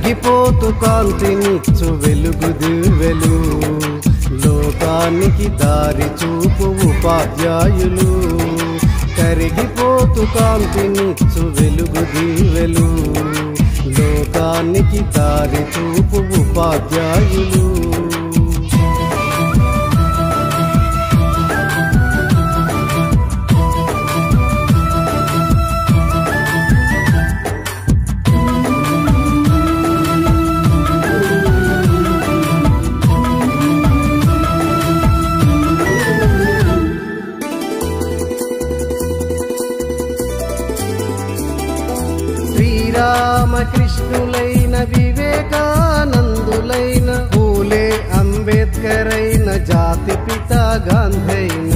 కరిగిపోతు కాంతినిచ్చు వెలుగు దివ్వెలు, లోకానికి దారి చూపు ఉపాధ్యాయులు. కరిగిపోతు కాంతినిచ్చు వెలుగు దివ్వెలు, లోకానికి దారి చూపు ఉపాధ్యాయులు. శ్రీరామకృష్ణులైన వివేకానందులైన పూలే అంబేద్కర్ అయిన జాతిపిత గాంధైన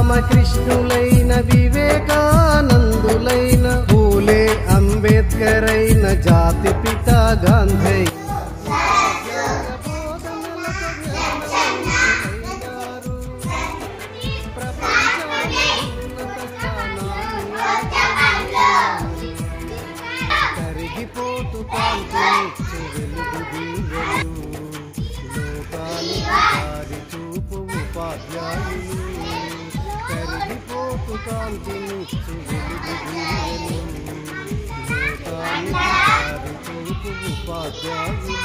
శ్రీరామకృష్ణులైన వివేకానందులైన పూలే అంబేద్కర్ అయిన జాతిపిత గాంధైన కరిగిపోతు కాంతినిచ్చు వెలుగు దివ్వెలు, లోకానికి దారి చూపు ఉపాధ్యాయులు. కరిగిపోతు కాంతినిచ్చు వెలుగు దివ్వెలు, లోకానికి దారి చూపు ఉపాధ్యాయులు.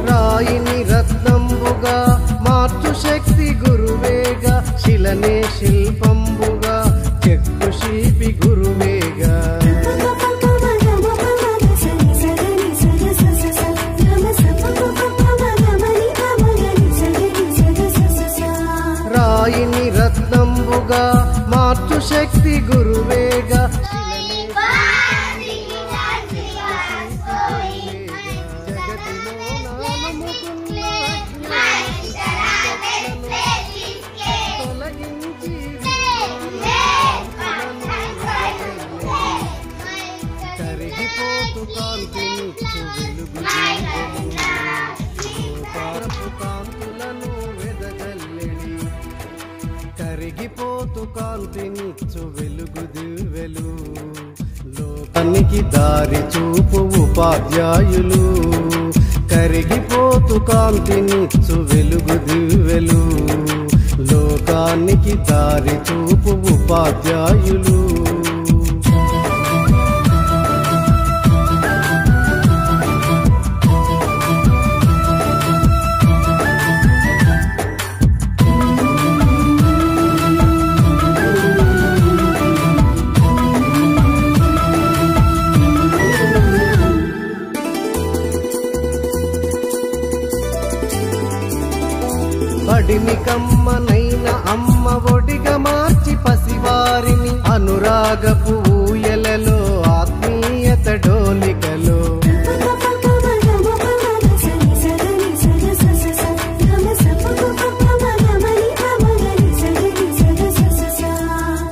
రాయిని రత్నంబుగా మార్చు శక్తి గురువేగా, శిలనే శిల్పంబుగా చెక్కు శిల్పి గురువేగా. రాయిని రత్నంబుగా మార్చు శక్తి గురువేగా, కరిగిపోతు కాంతినిచ్చు వెలుగు దివ్వెలు, లోకారపు కాంతులను వెదజల్లెడి. కరిగిపోతు కాంతినిచ్చు వెలుగు దివ్వెలు, లోకానికి దారి చూపు ఉపాధ్యాయులు. కరిగిపోతు కాంతినిచ్చు వెలుగు దివ్వెలు, లోకానికి దారి చూపు ఉపాధ్యాయులు. బడిమి కమ్మనైన అమ్మ ఒడిగా మార్చి పసివారిని, అనురాగపు ఊయలలో ఆత్మీయత డోలికలో.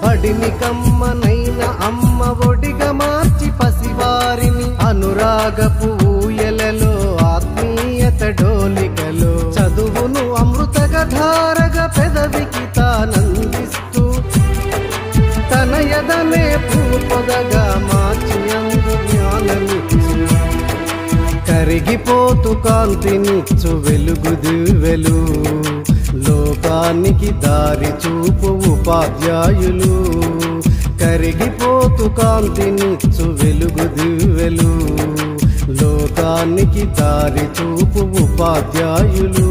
బడిమి కమ్మనైన అమ్మ ఒడిగా మార్చి పసివారిని, అనురాగపు ఊయలలో ఆత్మీయత డోలికలో. చదువును అమృతగధారగా పెదవికి తానందిస్తూ, తన యదనే పూపొదగా మార్చి అందు జ్ఞానమిచ్చు. కరిగిపోతు కాంతినిచ్చు వెలుగు దివ్వెలు, లోకానికి దారి చూపు ఉపాధ్యాయులు. కరిగిపోతు కాంతినిచ్చు వెలుగు దివ్వెలు, లోకానికి దారి చూపు ఉపాధ్యాయులు.